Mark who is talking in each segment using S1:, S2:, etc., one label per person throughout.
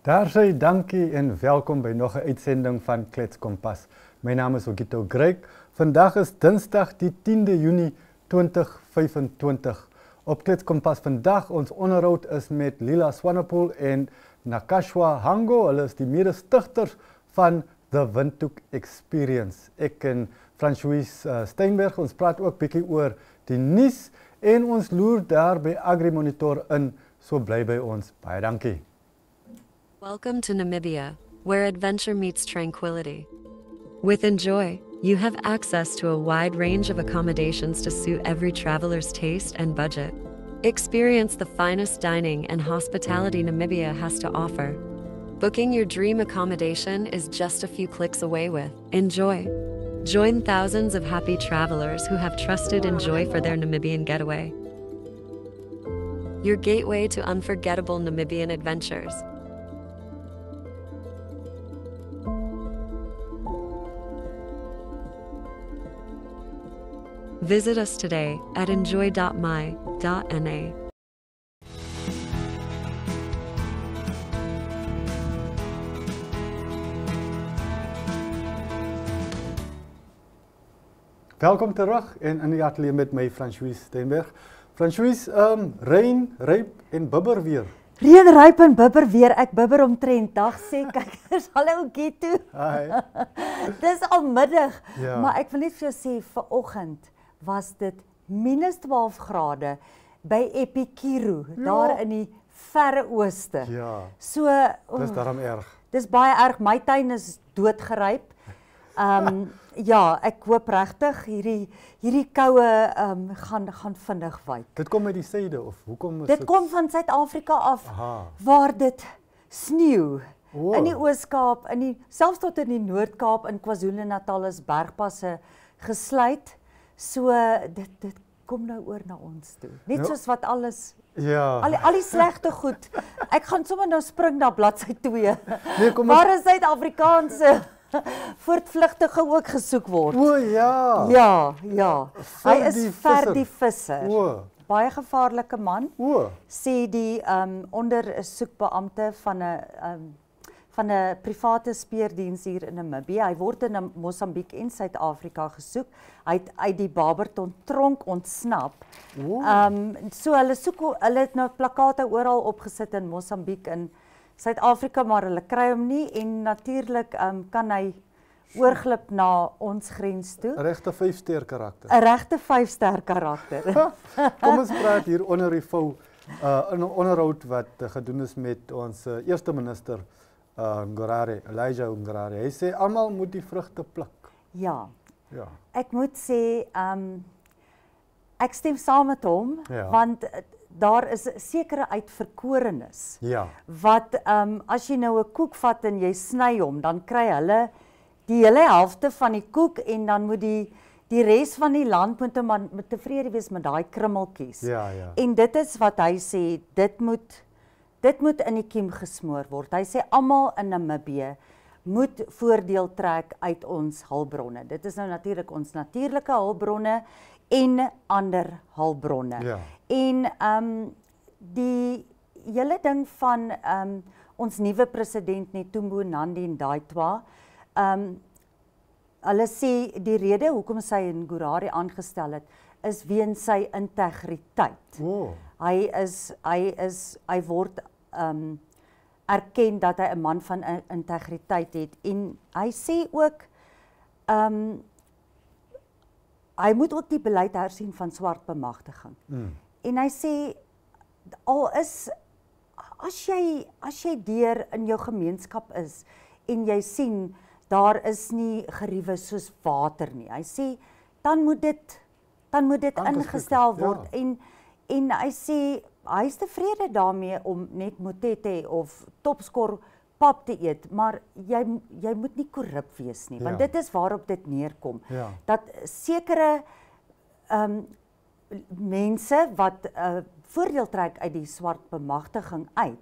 S1: Daar sê dankie en welkom by nog 'n uitsending van Klets Kompas. My naam is Ogito Greik. Vandag is Dinsdag die 10de Junie 2025. Op Klets Kompas vandag ons onderhoud is met Lila Swanepoel en Nakashwa Hango. Hulle is die mede-stigters van The Windhoek Experience. Ek en Francois Steinberg, ons praat ook bietjie oor die nuus en ons loer daar by AgriMonitor in. So bly by ons. Baie dankie.
S2: Welcome to Namibia, where adventure meets tranquility. With Enjoy, you have access to a wide range of accommodations to suit every traveler's taste and budget. Experience the finest dining and hospitality Namibia has to offer. Booking your dream accommodation is just a few clicks away with Enjoy. Join thousands of happy travelers who have trusted Enjoy for their Namibian getaway. Your gateway to unforgettable Namibian adventures. Visit us today at enjoy.my.na.
S1: Welkom terug en in die ateljee met my Francois Steinberg. Francois, reën, ryp en bibber weer.
S3: Reën, ryp en bibber weer. Ek bibber omtrent dag sê kyk, is hallo Ogito.
S1: Hi.
S3: Dis al middag,
S1: Ja.
S3: maar ek wil net vir jou sê vanoggend was dit -12 grade by Epikiru, daar in die verre ooste.
S1: Ja,
S3: So,
S1: dis daarom erg.
S3: dis baie erg. My tuin is doodgeryp. Ja, ek hoop regtig hierdie koue gaan vinnig wyk.
S1: Dit kom uit die suide of hoekom is
S3: Dit kom van Suid-Afrika af,
S1: Aha.
S3: waar dit sneeu.
S1: O.
S3: In die Oos-Kaap, selfs tot in die Noord-Kaap in KwaZulu-Natal is bergpasse gesluit. So dit kom nou oor na ons toe. Net
S1: Ja.
S3: soos wat alles
S1: Ja.
S3: al die slegte goed. Ek gaan sommer nou spring na bladsy 2.
S1: Nee, kom
S3: Waar is Suid-Afrikaanse voortvlugtige ook gesoek word?
S1: O ja.
S3: Ja. Hy
S1: Vir
S3: is
S1: die
S3: vir die
S1: visser.
S3: visser.
S1: O.
S3: Baie gevaarlike man.
S1: O.
S3: Sê die ondersoekbeampte van 'n private speurdiens hier in Namibië. Hy word in Mosambiek en Suid-Afrika gesoek. Hy het uit die Barberton tronk ontsnap.
S1: O.
S3: So hulle het nou plakate oral opgesit in Mosambiek en Suid-Afrika, maar hulle kry hom nie en natuurlik kan hy oorglip na ons grens toe.
S1: 'n Regte 5-ster karakter.
S3: 'n Regte 5-ster karakter.
S1: Kom ons praat hier onder die vou in 'n onderhoud wat gedoen is met ons eerste minister Ngorare, Elijah Ngorare. Hy sê almal moet die vrugte pluk.
S3: Ja.
S1: Ja.
S3: Ek moet sê, ek stem saam met hom,
S1: Ja.
S3: want daar is 'n sekere uitverkorenes.
S1: Ja.
S3: Wat as jy nou 'n koek vat en jy sny hom, dan kry hulle die hele helfte van die koek en dan moet die res van die land moet tevrede wees met daai krummeltjies.
S1: Ja.
S3: En dit is wat hy sê, dit moet in die kiem gesmoor word. Hy sê almal in Namibië moet voordeel trek uit ons hulpbronne. Dit is nou natuurlik ons natuurlike hulpbronne en ander hulpbronne.
S1: Ja.
S3: En die hele ding van ons nuwe president Netumbo Nandi Ndaitwah, hulle sê die rede hoekom sy Ngorare aangestel het is weens sy integriteit.
S1: O.
S3: Hy word erken dat hy 'n man van integriteit het en hy sê ook hy moet ook die beleid hersien van swart bemagtiging. En hy sê as jy deur in jou gemeenskap is en jy sien daar is nie geriewe soos water nie. Hy sê dan moet dit ingestel word en hy sê hy is tevrede daarmee om net motete of topskor pap te eet, maar jy moet nie korrup wees nie, want dit is waarop dit neerkom.
S1: Ja.
S3: Dat sekere mense wat voordeel trek uit die swart bemagtiging uit.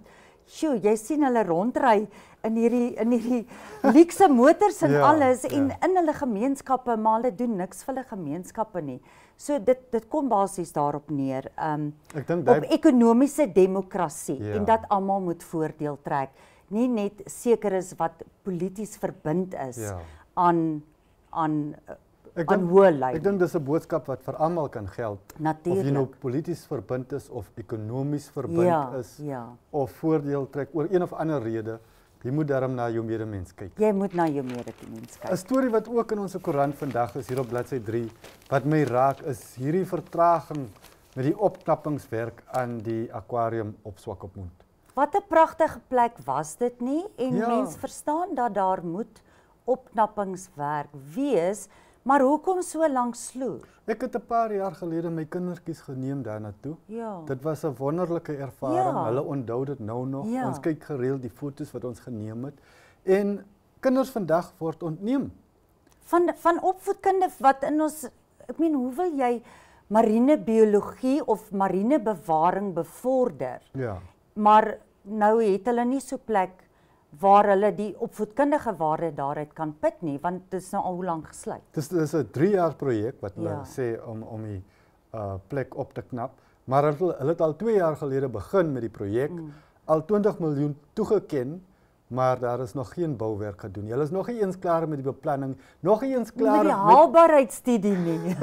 S3: Sjoe, jy sien hulle rondry in hierdie luukse motors en alles en in hulle gemeenskappe, maar hulle doen niks vir hulle gemeenskappe nie. So dit kom basies daarop neer.
S1: Ek dink
S3: op ekonomiese demokrasie en dat almal moet voordeel trek. nie net seker is wat polities verbind is aan hoë lyn.
S1: Ek dink dis 'n boodskap wat vir almal kan geld.
S3: Natuurlijk.
S1: Of jy nou polities verbind is of ekonomies verbind is of voordeel trek oor een of ander rede, jy moet daarom na jou medemens kyk.
S3: Jy moet na jou medemens kyk.
S1: 'n Storie wat ook in ons koerant vandag is hier op bladsy 3 wat my raak is hierdie vertraging met die opknappingswerk aan die aquarium op Swakopmund.
S3: Wat 'n pragtige plek was dit nie? En mens verstaan dat daar moet opknappingswerk wees, maar hoekom so lank sloer?
S1: Ek het 'n paar jaar gelede my kindertjies geneem daarna toe.
S3: Ja.
S1: Dit was 'n wonderlike ervaring. Hulle onthou dit nou nog. Ons kyk gereeld die foto's wat ons geneem het. En kinders vandag word ontneem.
S3: Van opvoedkunde wat in ons, ek meen, hoe wil jy marinebiologie of marinebewaring bevorder?
S1: Ja.
S3: Maar nou het hulle nie so plek waar hulle die opvoedkundige waarde daaruit kan put nie, want dit is nou al hoe lank gesluit.
S1: Dis 'n 3-jaar projek wat hulle sê om die plek op te knap, maar hulle het al 2 jaar gelede begin met die projek, al 20 miljoen toegeken, maar daar is nog geen bouwerk gedoen. Hulle is nog nie eens klaar met die beplanning, nog nie eens klaar
S3: met die haalbaarheidsstudie nie.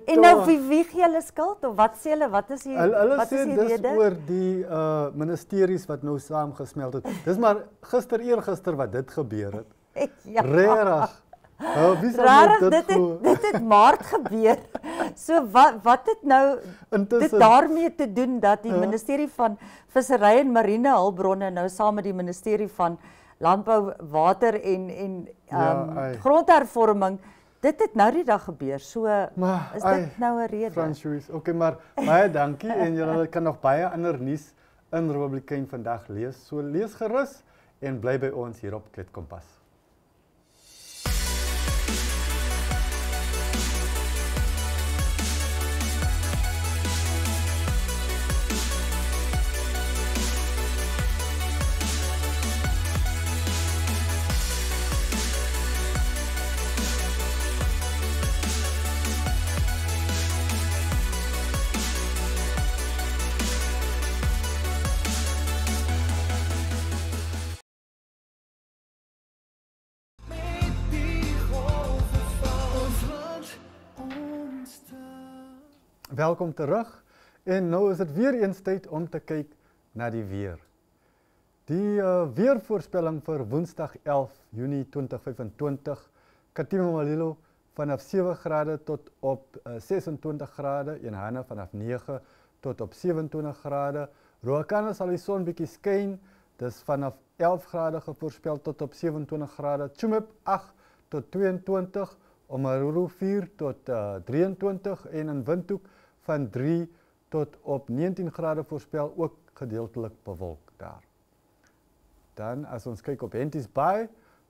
S3: En nou wie gee hulle skuld of wat sê hulle? Wat is die rede?
S1: Hulle sê dis oor die ministeries wat nou saamgesmelt het. Dis maar eergister wat dit gebeur het. Regtig.
S3: Dit het Maart gebeur. So wat het nou dit daarmee te doen dat die ministerie van Vissery en Marine Hulpbronne nou saam met die ministerie van Landbou, Water en Grondhervorming, dit het nou die dag gebeur. So is dit nou 'n rede.
S1: Fransuis, maar baie dankie en julle kan nog baie ander nuus in Republikein vandag lees. So lees gerus en bly by ons hier op Kletskompas. Welkom terug en nou is dit weer eens tyd om te kyk na die weer. Die weervoorspelling vir Woensdag 11 Junie 2025, Katima-Malilo vanaf 7 grade tot op 26 grade, Enhana vanaf 9 tot op 27 grade, Ruacana sal die son bietjie skyn, dis vanaf 11 grade voorspel tot op 27 grade, Tsumeb 8 tot 22, Omaruru 4 tot 23 en in Windhoek van 3 tot op 19 grade voorspel, ook gedeeltelik bewolk daar. Dan as ons kyk op Henties Bay,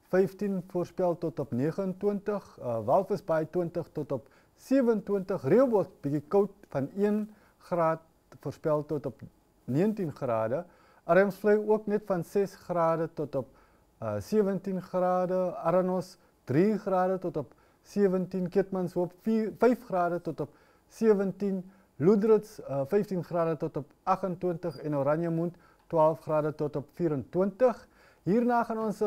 S1: 15 voorspel tot op 29, Walvis Bay 20 tot op 27, Rehoboth bietjie koud van 1 graad voorspel tot op 19 grade, Armsvlei ook net van 6 grade tot op 17 grade, Aranos 3 grade tot op 17, Keetmanshoop 5 grade tot op 17, Loedrits 15 grade tot op 28 en Oranjemund 12 grade tot op 24. Hierna gaan ons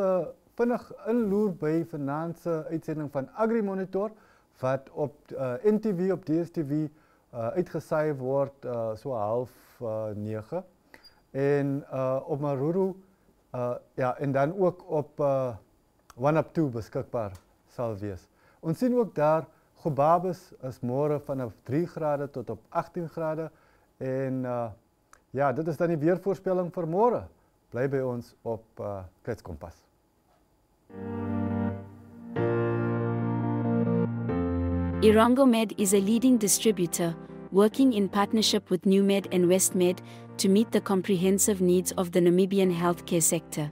S1: vinnig inloer by vanaand se uitsending van AgriMonitor wat op NTV op DStv uitgesaai word so 8:30 en op Maruru en dan ook op One Up 2 beskikbaar sal wees. Ons sien ook daar Gobabis is môre vanaf 3 grade tot op 18 grade en dit is dan die weervoorspelling vir môre. Bly by ons op Kletskompas.
S4: Irongomed is a leading distributor working in partnership with NewMed and WestMed to meet the comprehensive needs of the Namibian healthcare sector.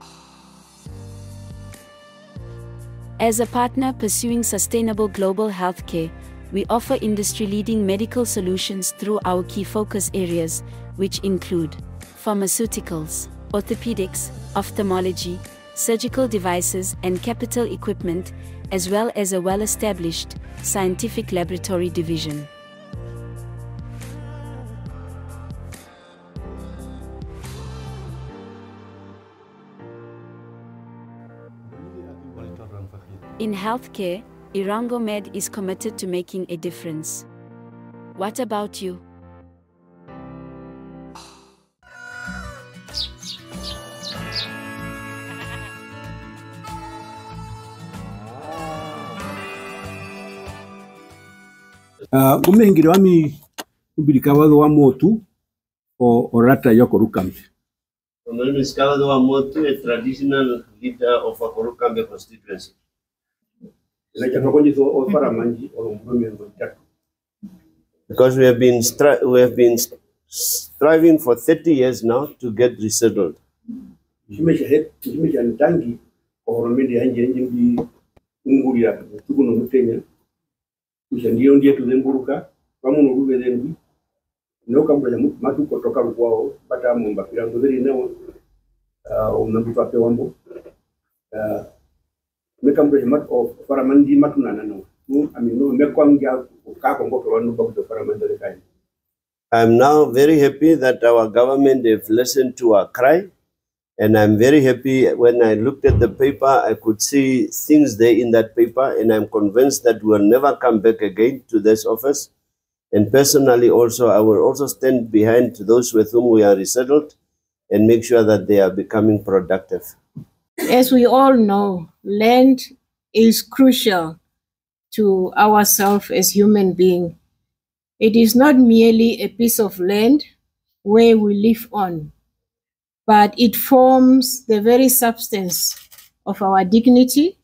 S4: As a partner pursuing sustainable global healthcare, we offer industry-leading medical solutions through our key focus areas, which include pharmaceuticals, orthopedics, ophthalmology, surgical devices and capital equipment, as well as a well-established scientific laboratory division. In healthcare, Irango Med is committed to making a difference. What about you?
S5: Umengiri wami ubirikawado wa motu o orata yokorukambe.
S6: My name is Kawado Wamotu, a traditional leader of Akorukambe constituency. Because we have been striving for 30 years now to get resettled.
S5: No kambula matu kutoka kwao bata mumba pirango veri nao unambitu ape wambo mekambula matu paramandi matu nanano amino mekwanga ukako ngoto wanu babu paramandi lekai.
S6: I'm now very happy that our government have listened to our cry, and I'm very happy when I looked at the paper I could see things there in that paper, and I'm convinced that we will never come back again to this office. And personally also, I will also stand behind those with whom we are resettled and make sure that they are becoming productive.
S7: As we all know, land is crucial to ourselves as human beings. It is not merely a piece of land where we live on, but it forms the very substance of our dignity,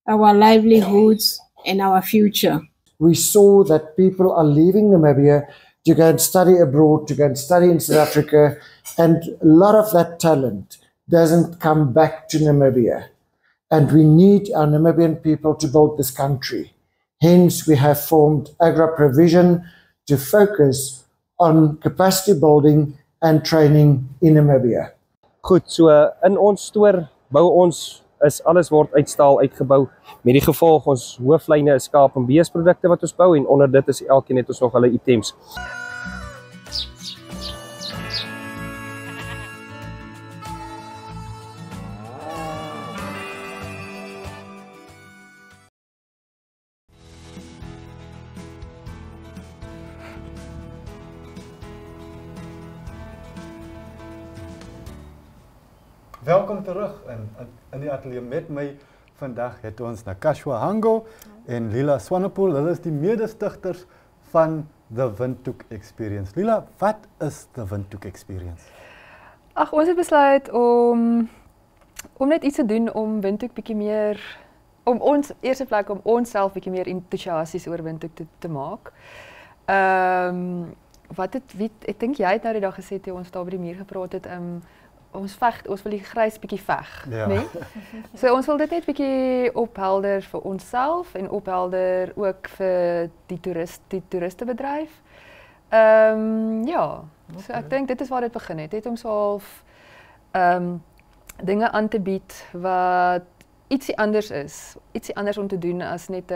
S7: our livelihoods, and our future.
S8: We saw that people are leaving Namibia to go and study abroad, to go and study in South Africa, and a lot of that talent doesn't come back to Namibia. And we need our Namibian people to build this country. Hence, we have formed Agra Provision to focus on capacity building and training in Namibia.
S9: Goed, so in ons stoor bou ons is alles word uitstaal uitgebou. Met die gevolg ons hooflyne is skaap en beesprodukte wat ons bou en onder dit is elkeen het ons nog hulle items.
S1: Welkom terug in die atelier met my. Vandag het ons Nakashwa Hango en Lila Swanepoel. Hulle is die mede-stigters van The Windhoek Experience. Lila, wat is The Windhoek Experience?
S10: Ag, ons het besluit om net iets te doen om Windhoek bietjie meer om ons eerste plek om onsself bietjie meer entoesiasties oor Windhoek te maak. Ek dink jy het nou die dag gesê toe ons daar by die muur gepraat het, ons wil die grys bietjie veg,
S1: ja.
S10: Nee? So ons wil dit net bietjie ophelder vir onsself en ophelder ook vir die toeristebedryf. Ja, so ek dink dit is waar dit begin het. Het om so half dinge aan te bied wat ietsie anders is, ietsie anders om te doen as net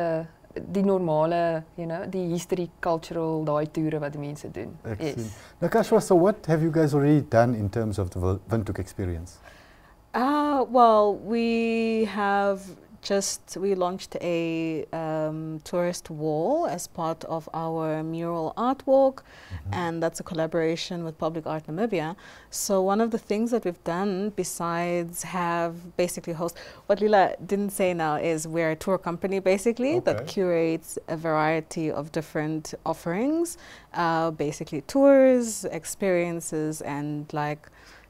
S10: die normale, die history, cultural, daai toere wat die mense doen.
S1: Excellent. Yes. Nakashwa, so what have you guys already done in terms of the Windhoek Experience?
S11: Well, we launched a tourist wall as part of our mural art walk, and that's a collaboration with Public Art Namibia. So one of the things that we've done besides have basically what Lila didn't say now is we're a tour company basically that curates a variety of different offerings, basically tours, experiences, and like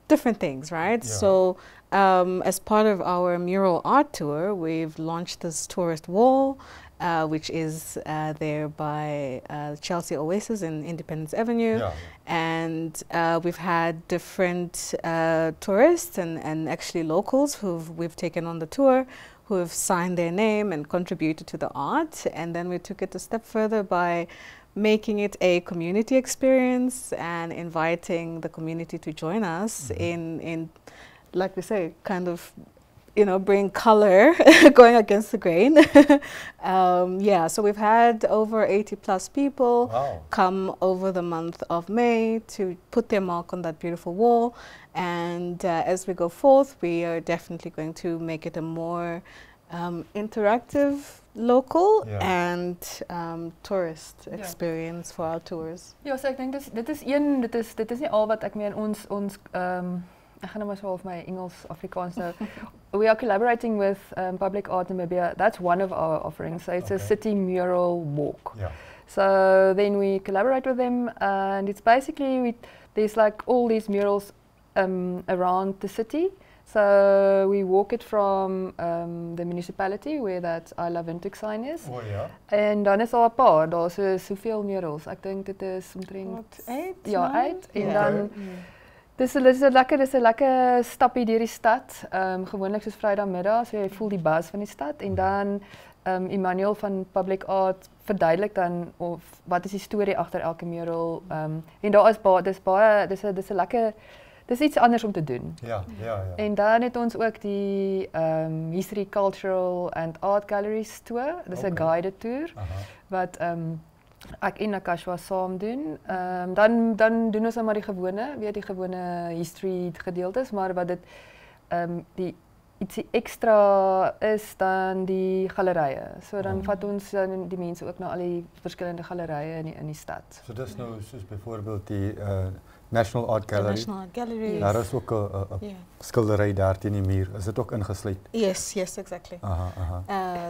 S11: different things, right? Yeah. So as part of our mural art tour, we've launched this tourist wall, which is there by Chelsea Oasis in Independence Avenue. Yeah. And we've had different tourists and actually locals we've taken on the tour, who have signed their name and contributed to the art. And then we took it a step further by making it a community experience and inviting the community to join us in like we say, kind of, bring color, going against the grain. Yeah, so we've had over 80+ people come over the month of May to put their mark on that beautiful wall. And as we go forth, we are definitely going to make it a more interactive local
S1: Ja.
S11: and tourist experience for our tours.
S10: Ja, so ek dink dit is nie al wat ek meen ons ek gaan nou maar so half my Engels Afrikaans nou. We are collaborating with Public Art Namibia. That's one of our offerings. So it's a city mural walk.
S1: Ja.
S10: So then we collaborate with them, and it's basically there's like all these murals around the city. So we walk it from the municipality where that I Love Windhoek sign is.
S1: Oh ja.
S10: En dan is daar 'n paar, daar's soveel murals. Ek dink dit is omtrent
S11: 8?
S10: Ja, 8 en
S11: Ja.
S10: dan dis 'n lekker stappie deur die stad. Gewoonlik soos Vrydagmiddag, so jy voel die buzz van die stad en dan Emmanuel van Public Art verduidelik dan of wat is die storie agter elke mural. En daar is dis 'n lekker dis iets anders om te doen.
S1: Ja.
S10: En dan het ons ook die History, Cultural and Art Galleries tour. Dis 'n guided tour wat ek en Nakashwa saam doen. Dan doen ons maar die gewone history gedeeltes, maar wat dit die ietsie ekstra is dan die gallerye. So dan vat ons dan die mense ook na al die verskillende gallerye in die stad.
S1: So dis nou soos byvoorbeeld die National Art Gallery.
S11: National Art Gallery.
S1: Daar is ook 'n skildery daar teen die muur. Is dit ook ingesluit?
S11: Yes, exactly.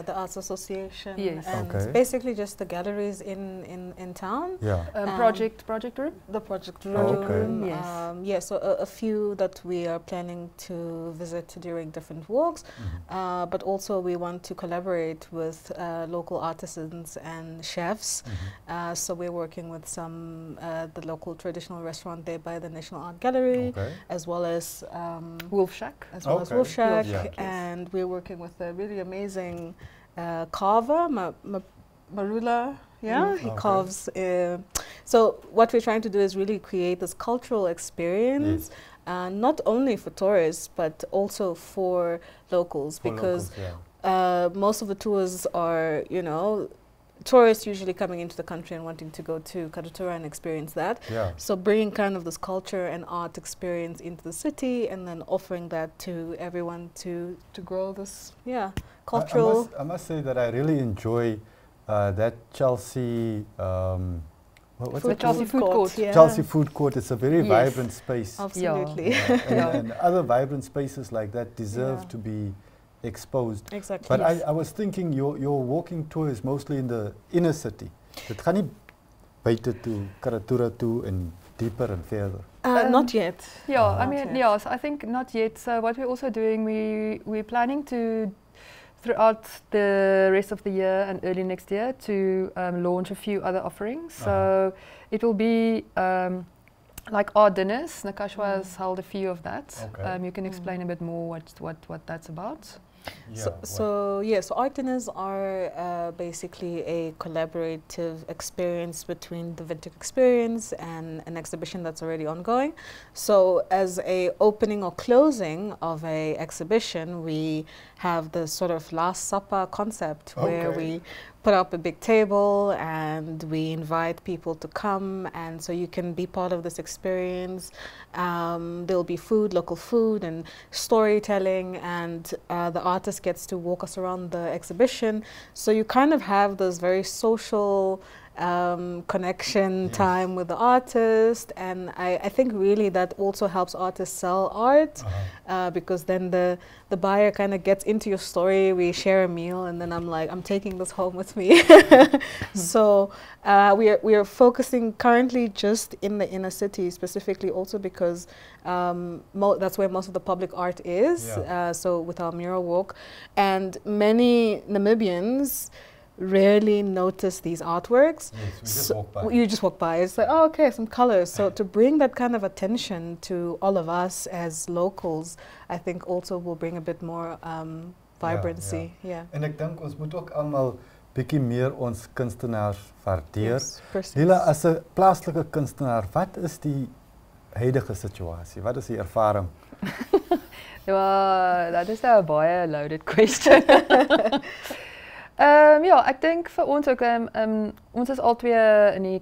S11: The Arts Association.
S10: Yes.
S11: And
S1: Okay.
S11: basically just the galleries in town.
S1: Yeah.
S10: Project room?
S11: The project room.
S1: Okay.
S10: Yes.
S11: So a few that we are planning to visit during different walks, but also we want to collaborate with local artisans and chefs. So we're working with the local traditional restaurant there by the National Art Gallery, as well as
S10: Wolf Shack.
S11: Wolf Shack,
S1: Yeah.
S11: and we're working with a really amazing carver, Marula. Yeah, he carves. So what we're trying to do is really create this cultural experience, not only for tourists but also for locals, because most of the tours are, tourists usually coming into the country and wanting to go to Karatura and experience that.
S1: Yeah.
S11: So bringing kind of this culture and art experience into the city and then offering that to everyone to grow this, cultural.
S1: I must say that I really enjoy that Chelsea, what's it
S10: Chelsea
S1: called?
S10: Food Court.
S11: Yeah.
S1: Chelsea Food Court. It's a very vibrant space.
S11: Absolutely.
S1: And other vibrant spaces like that deserve to be exposed.
S11: Exactly.
S1: But I was thinking your walking tour is mostly in the inner city. Dit gaan nie buite toe, Karatura toe en dieper en verder.
S11: Not yet.
S10: Yeah, I mean, so I think not yet. So what we're also doing, we're planning to, throughout the rest of the year and early next year, to launch a few other offerings. So it will be like art dinners. Nakashwa has held a few of that.
S1: Okay.
S10: You can explain a bit more what that's about.
S11: So art dinners are basically a collaborative experience between the Windhoek Experience and an exhibition that's already ongoing. So as a opening or closing of a exhibition, we have the sort of Last Supper concept where we put up a big table and we invite people to come, and so you can be part of this experience. There'll be food, local food and storytelling, and the artist gets to walk us around the exhibition. So you kind of have this very social connection time with the artist, and I think really that also helps artists sell art, because then the buyer kind of gets into your story. We share a meal, and then I'm taking this home with me. So we are focusing currently just in the inner city, specifically also because that's where most of the public art is. So with our mural walk, and many Namibians rarely notice these artworks.
S1: Yes,
S11: you just walk by. It's like, oh, okay, some colors. So to bring that kind of attention to all of us as locals, I think also will bring a bit more vibrancy.
S1: En ek dink ons moet ook almal bietjie meer ons kunstenaars waardeer.
S11: Yes,
S1: Lila, as 'n plaaslike kunstenaar, wat is die huidige situasie? Wat is die ervaring?
S10: Dat is nou 'n baie loaded question. Ek dink vir ons ook, ons is al twee in die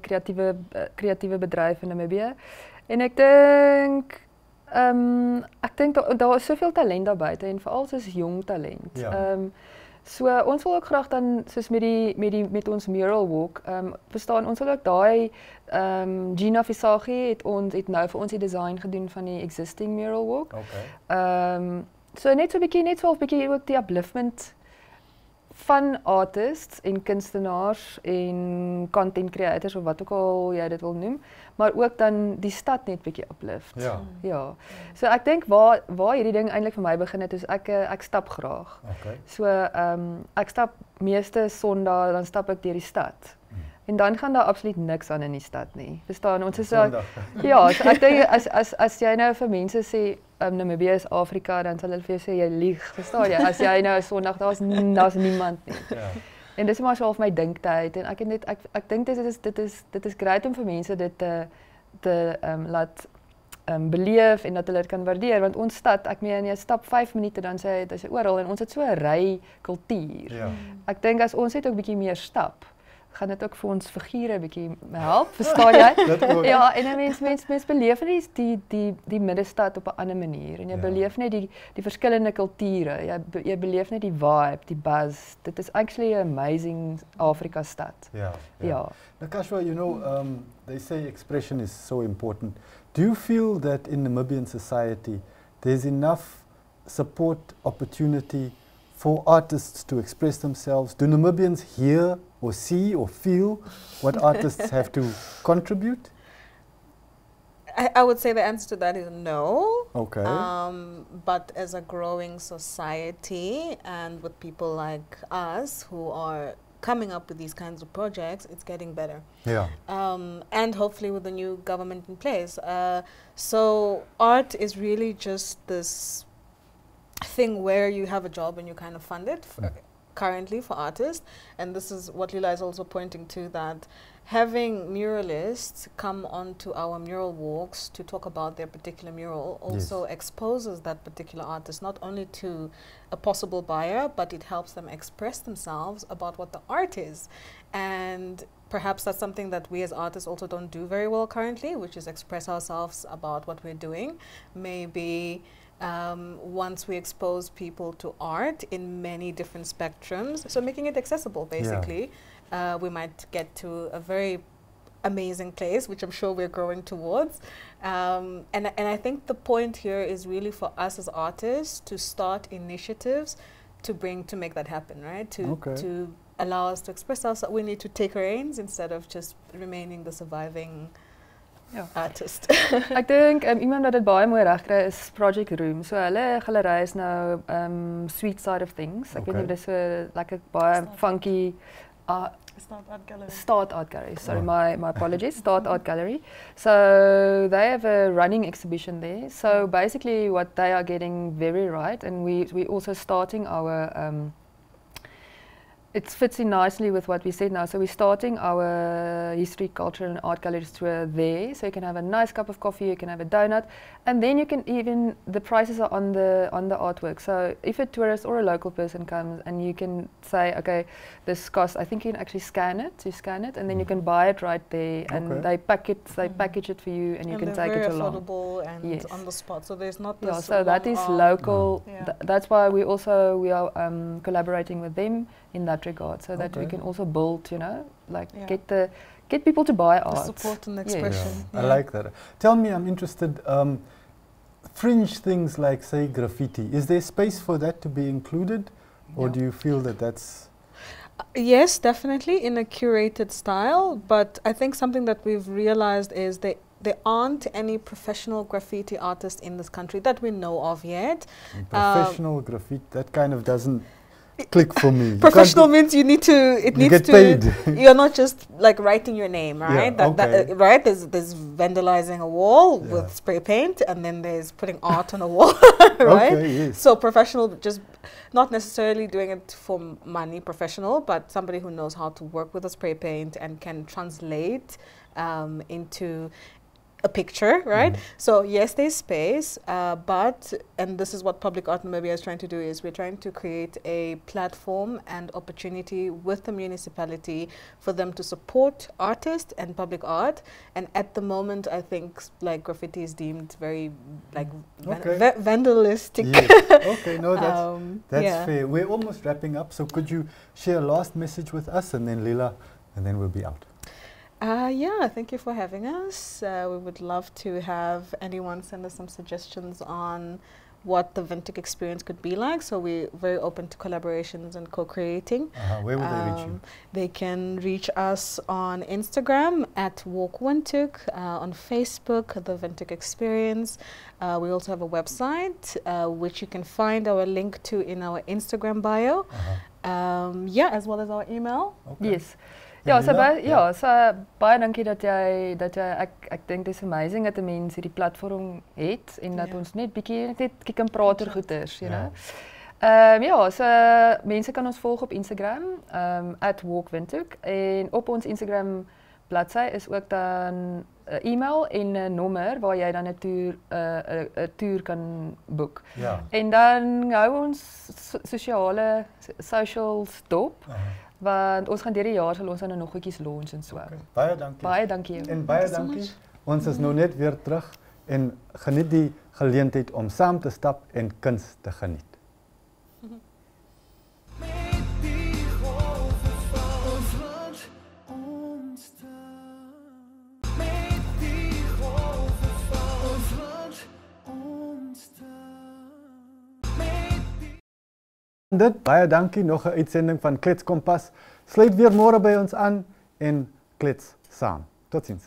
S10: kreatiewe bedryf in Namibië. En ek dink daar is soveel talent daar buite en veral soos jong talent. So ons wil ook graag dan soos met ons mural walk, verstaan ons wil ook daai Gina Visagi het nou vir ons die design gedoen van die existing mural walk.
S1: Okay.
S10: So net so 'n bietjie ook die upliftment van artists en kunstenaars en content creators of wat ook al jy dit wil noem, maar ook dan die stad net bietjie uplift.
S1: Ja.
S10: Ja. So ek dink waar hierdie ding eintlik vir my begin het, is ek stap graag.
S1: Okay.
S10: So ek stap meeste Sondae, dan stap ek deur die stad. En dan gaan daar absoluut niks aan in die stad nie. Verstaan, ons is
S1: Sondag.
S10: Ja, so ek dink as jy nou vir mense sê Namibië is Afrika, dan sal hulle vir jou sê jy lieg, verstaan jy? As jy nou 'n Sondag daar's niemand nie.
S1: Ja.
S10: En dis maar so half my dinktyd en ek dink dit is great om vir mense dit te laat beleef en dat hulle dit kan waardeer, want ons stad, ek meen jy stap 5 minute dan sê jy oral en ons het so 'n ry kultuur.
S1: Ja.
S10: Ek dink as ons net ook bietjie meer stap, gaan dit ook vir ons figure bietjie help, verstaan jy? Ja, en mens beleef net die middestad op 'n ander manier en jy beleef net die verskillende kulture. Jy beleef net die vibe, die buzz. Dit is actually 'n amazing Afrika stad.
S1: Yeah.
S10: Ja.
S1: Nakashwa, you know, they say expression is so important. Do you feel that in Namibian society there's enough support, opportunity for artists to express themselves? Do Namibians hear or see or feel what artists have to contribute?
S11: I would say the answer to that is no.
S1: Okay.
S11: But as a growing society and with people like us who are coming up with these kinds of projects, it's getting better.
S1: Yeah.
S11: And hopefully with the new government in place. So art is really just this thing where you have a job and you kind of fund it currently for artists. And this is what Lila is also pointing to, that having muralists come onto our mural walks to talk about their particular mural also exposes that particular artist not only to a possible buyer, but it helps them express themselves about what the art is. And perhaps that's something that we as artists also don't do very well currently, which is express ourselves about what we're doing. Maybe once we expose people to art in many different spectrums, so making it accessible basically, we might get to a very amazing place, which I'm sure we're growing towards. And I think the point here is really for us as artists to start initiatives to make that happen, right? To allow us to express ourselves. We need to take reins instead of just remaining the surviving artist.
S10: Ek dink iemand wat dit baie mooi regkry is Project Room. So hulle galery is nou Sweet Side of Things. Ek weet nie of dit so lekker baie funky Start Art Gallery. Sorry, my apologies. Start Art Gallery. So they have a running exhibition there. So basically what they are getting very right, and we also starting our it fits in nicely with what we said now. So we're starting our history, culture and art galleries tour there. So you can have a nice cup of coffee, you can have a donut, and then you can even, the prices are on the artwork. So if a tourist or a local person comes and you can say, okay, this costs, I think you can actually scan it, and then you can buy it right there, and they package it for you, and you can take it along.
S11: And affordable and on the spot. So there's not this
S10: so that is local. That's why we are collaborating with them in that regard, so that we can also build, get people to buy art.
S11: The support and expression.
S1: I like that. Tell me, I'm interested, fringe things like, say, graffiti, is there space for that to be included, or do you feel that that's...
S11: Yes, definitely, in a curated style, but I think something that we've realized is there aren't any professional graffiti artists in this country that we know of yet.
S1: Professional graffiti, that kind of doesn't click for me.
S11: Professional means you need to, you're not just like writing your name, right? Right? There's vandalizing a wall with spray paint, and then there's putting art on a wall, right? So professional, just not necessarily doing it for money, professional, but somebody who knows how to work with a spray paint and can translate into a picture, right? So yes, there's space, and this is what Public Art Namibia is trying to do, is we're trying to create a platform and opportunity with the municipality for them to support artists and public art. And at the moment, I think like graffiti is deemed very like vandalistic.
S1: Yes. Okay, no, that's
S11: yeah.
S1: fair. We're almost wrapping up, so could you share a last message with us, and then Lila, and then we'll be out.
S11: Yeah, thank you for having us. We would love to have anyone send us some suggestions on what the Windhoek experience could be like. So we're very open to collaborations and co-creating.
S1: Where would they reach you?
S11: They can reach us on Instagram at Walk Windhoek, on Facebook, the Windhoek Experience. We also have a website, which you can find our link to in our Instagram bio. Yeah, as well as our email.
S10: Okay. Yes. Ja, so baie dankie dat jy ek dink dit is amazing dat 'n mens hierdie platform het en dat ons net bietjie kan praat oor goeters, you know. Ja, so mense kan ons volg op Instagram @walkwindhoek, en op ons Instagram bladsy is ook dan 'n e-mail en 'n nommer waar jy dan 'n toer kan boek.
S1: Ja.
S10: En dan hou ons socials dop. Want ons gaan deur die jaar sal ons dan nog goedjies launch en so.
S1: Okay. Baie dankie.
S10: Baie dankie.
S1: En baie dankie. Ons is nou net weer terug en geniet die geleentheid om saam te stap en kuns te geniet. Dit, baie dankie, nog 'n uitsending van Klets Kompas. Sluit weer môre by ons aan en klets saam. Totsiens.